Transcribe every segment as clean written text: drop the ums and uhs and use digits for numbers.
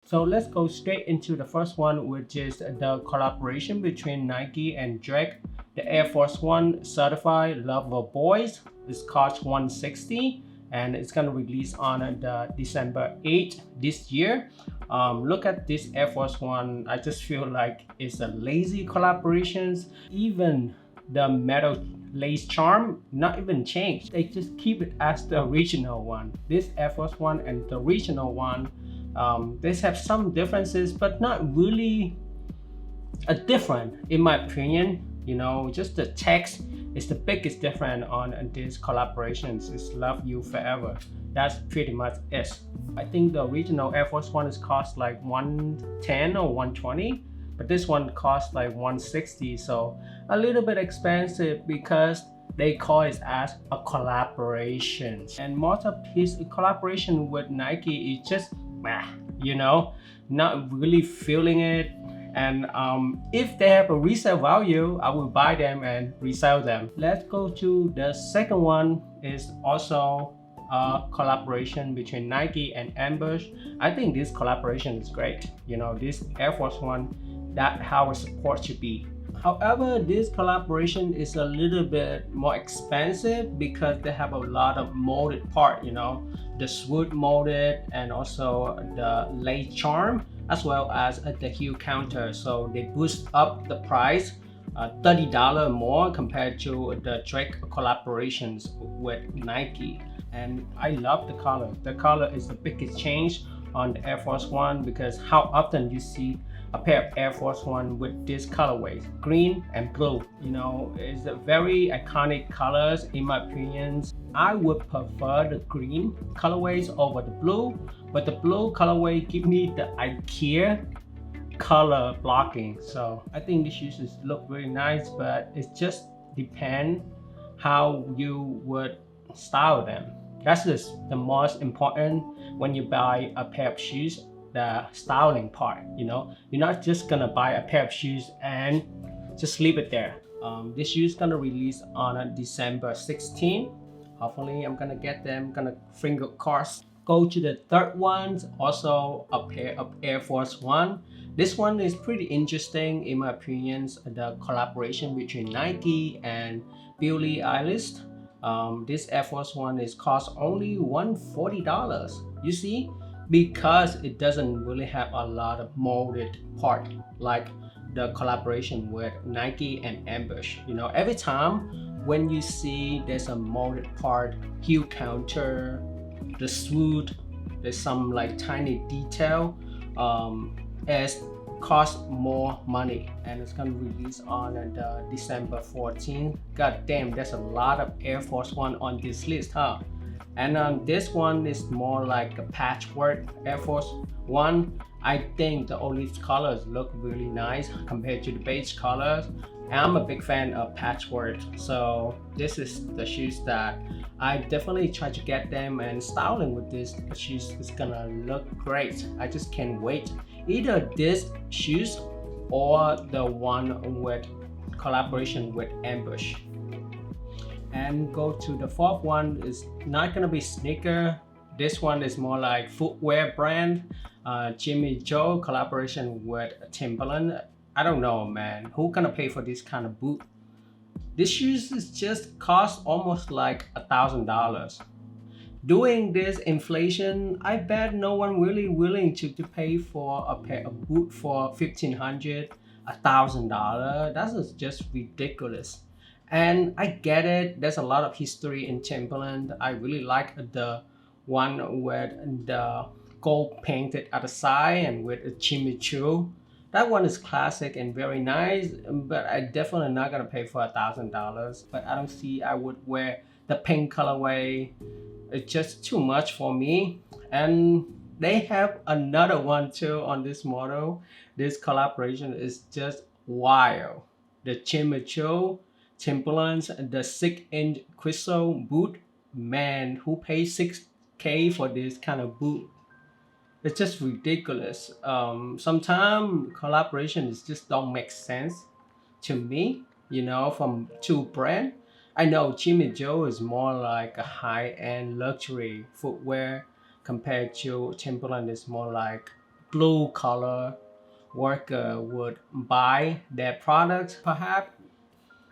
So let's go straight into the first one, which is the collaboration between Nike and Drake. The Air Force One Certified Lover Boys. It's cost 160 and it's gonna release on the December 8th this year. Look at this Air Force One. I just feel like it's a lazy collaborations. Even the metal lace charm not even changed. They just keep it as the original one. This Air Force One and the original one, they have some differences, but not really a different in my opinion. You know, just the text is the biggest difference on these collaborations. It's Love You Forever. That's pretty much it. I think the original Air Force One is cost like 110 or 120, but this one costs like 160, so a little bit expensive because they call it as a collaboration. And most of his collaboration with Nike is just you know, not really feeling it. And if they have a resale value, I will buy them and resell them. Let's go to the second one. Is also a collaboration between Nike and Ambush. I think this collaboration is great. You know, this Air Force One, that's how a support should be. However, this collaboration is a little bit more expensive because they have a lot of molded part, you know, the swoop molded and also the lace charm, as well as the heel counter. So they boost up the price $30 more compared to the Drake collaborations with Nike. And I love the color. The color is the biggest change on the Air Force One because how often you see a pair of Air Force One with these colorways, green and blue. You know, it's a very iconic colors in my opinion. I would prefer the green colorways over the blue, but the blue colorway give me the IKEA color blocking. So I think these shoes look really nice, but it just depends how you would style them. That's just the most important when you buy a pair of shoes, the styling part. You know, you're not just gonna buy a pair of shoes and just leave it there. This shoe is gonna release on December 16th. Hopefully I'm gonna get them, gonna finger cross. Go to the third one, also a pair of Air Force One. This one is pretty interesting in my opinion, the collaboration between Nike and Billie Eilish. This Air Force One is cost only $140. You see, because it doesn't really have a lot of molded part like the collaboration with Nike and Ambush. You know, every time when you see there's a molded part, heel counter, the swoop, there's some like tiny detail, it costs more money, and it's gonna release on the December 14th. God damn, there's a lot of Air Force One on this list, huh? And this one is more like a patchwork Air Force One. I think the olive colors look really nice compared to the beige colors. And I'm a big fan of patchwork, so this is the shoes that I definitely try to get them, and styling with this shoes is gonna look great. I just can't wait. Either this shoes or the one with collaboration with Ambush. And go to the fourth one, is not gonna be sneaker. This one is more like footwear brand. Jimmy Joe collaboration with Timberland. I don't know, man. Who gonna pay for this kind of boot? This shoes is just cost almost like $1,000. Doing this inflation, I bet no one really willing to pay for a pair of boot for $1,500, $1,000. That's just ridiculous. And I get it, there's a lot of history in Timberland. I really like the one with the gold painted at the side and with a Choo. That one is classic and very nice, but I definitely not gonna pay for $1,000. But I don't see I would wear the pink colorway. It's just too much for me. And they have another one too on this model. This collaboration is just wild. The Choo Timberlands, the 6-inch crystal boot. Man, who paid $6K for this kind of boot? It's just ridiculous. Sometimes collaborations just don't make sense to me, you know, from two brands. I know Jimmy Joe is more like a high-end luxury footwear compared to Timberland is more like blue collar worker would buy their products. Perhaps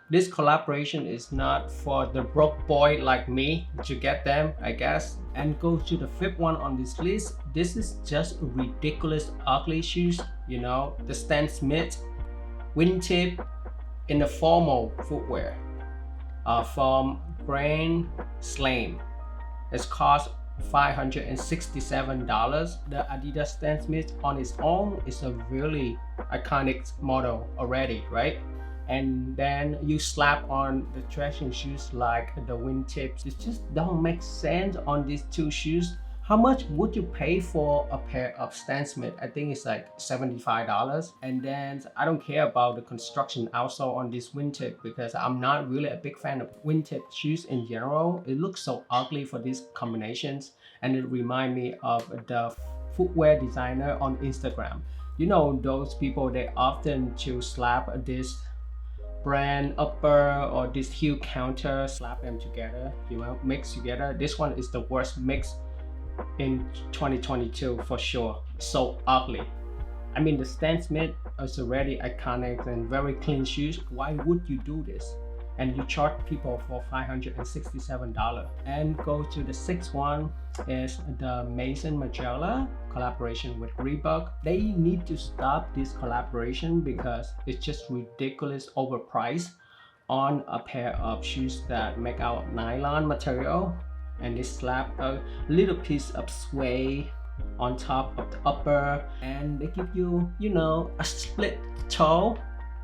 this collaboration is not for the broke boy like me to get them, I guess. And go to the fifth one on this list. This is just ridiculous ugly shoes, you know, the Stan Smith wingtip in the formal footwear from Grand Slam. It's cost $567. The Adidas Stan Smith on its own is a really iconic model already, right? And then you slap on the trekking shoes like the wingtips. It just don't make sense on these two shoes. How much would you pay for a pair of Stan Smith? I think it's like $75. And then I don't care about the construction outsole on this wingtip because I'm not really a big fan of wingtip shoes in general. It looks so ugly for these combinations, and it reminds me of the footwear designer on Instagram. You know, those people, they often to slap this brand upper or this heel counter, slap them together, you know, mix together. This one is the worst mix in 2022 for sure. So ugly. I mean, the Stan Smith is already iconic and very clean shoes. Why would you do this? And you charge people for $567. And go to the sixth one is the maison Margiela collaboration with Reebok. They need to stop this collaboration because it's just ridiculous overpriced on a pair of shoes that make out of nylon material, and they slap a little piece of suede on top of the upper, and they give you, you know, a split toe.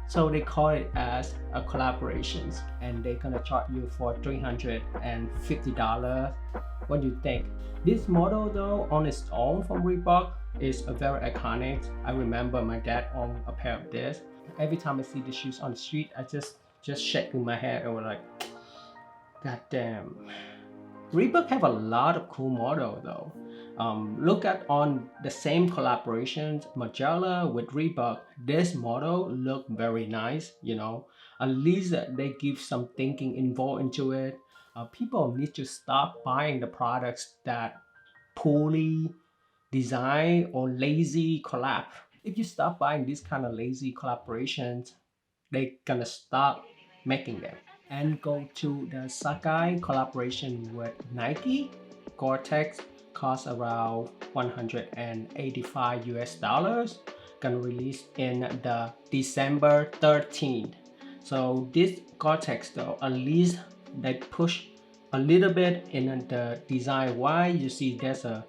So they call it as a collaborations, and they're gonna charge you for $350. What do you think? This model though, on its own from Reebok, is a very iconic. I remember my dad owned a pair of this. Every time I see the shoes on the street, I just shaking my head and was like, God damn. Reebok have a lot of cool models though. Look at on the same collaborations, Margiela with Reebok. This model look very nice, you know. At least they give some thinking involved into it. People need to stop buying the products that poorly designed or lazy collab. If you stop buying these kind of lazy collaborations, they gonna stop making them. And go to the Sacai collaboration with Nike. Gore-Tex costs around 185 US dollars. Gonna release in the December 13th. So this Gore-Tex though, at least they push a little bit in the design. Why? You see there's a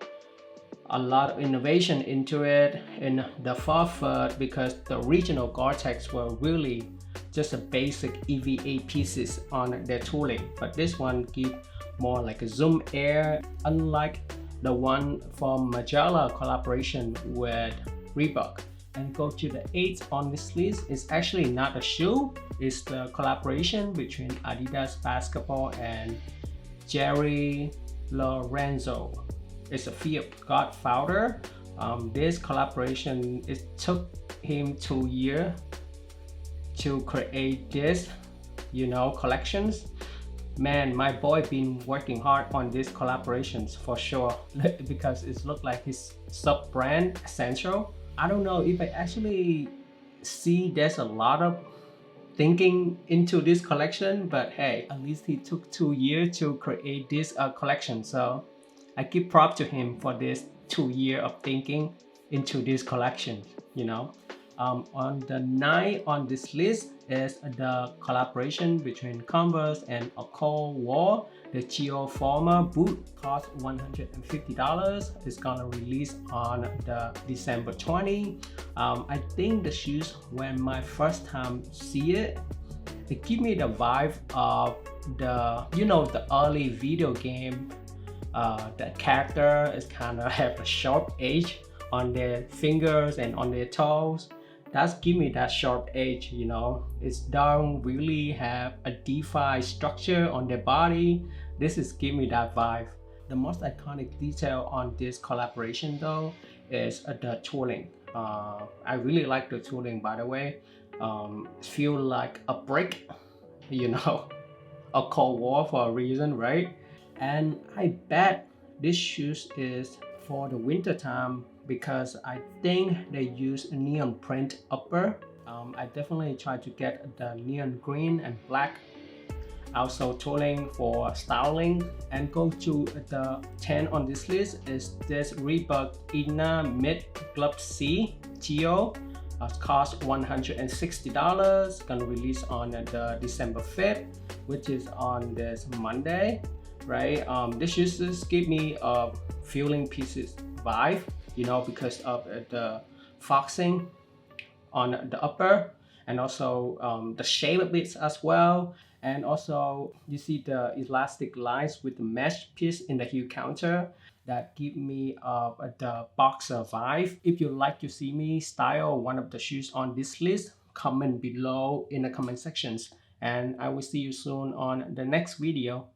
lot of innovation into it in the forefoot, because the original Gore-Tex were really just a basic EVA pieces on their tooling, but this one give more like a zoom air, unlike the one from Margiela collaboration with Reebok. And go to the eighth on this list. Is actually not a shoe, it's the collaboration between Adidas basketball and Jerry Lorenzo. It's a Fiat Godfather. This collaboration, it took him 2 years to create this, you know, collections. Man, my boy been working hard on these collaborations for sure because it looked like his sub brand essential. I don't know if I actually see there's a lot of thinking into this collection, but hey, at least he took 2 years to create this collection. So I give prop to him for this 2 years of thinking into this collection, you know. On the 9th on this list is the collaboration between Converse and a Cold War. The Choo former boot cost $150. It's gonna release on the December 20. I think the shoes, when my first time see it, it give me the vibe of the, you know, the early video game. The character is kind of have a sharp edge on their fingers and on their toes. That's give me that sharp edge, you know. It don't really have a defined structure on their body. This is give me that vibe. The most iconic detail on this collaboration though is the tooling. I really like the tooling, by the way. Feel like a brick, you know, a Cold War for a reason, right? And I bet this shoes is for the winter time because I think they use neon print upper. I definitely try to get the neon green and black. Also tooling for styling, and go to the 10 on this list is this Reebok Atah Mid Glove C Geo. Cost $160. Gonna release on the December 5th, which is on this Monday, right? This shoes give me a feeling pieces vibe, you know, because of the foxing on the upper, and also the shape of it as well. And also you see the elastic lines with the mesh piece in the heel counter that give me the boxer vibe. If you like to see me style one of the shoes on this list, comment below in the comment sections, and I will see you soon on the next video.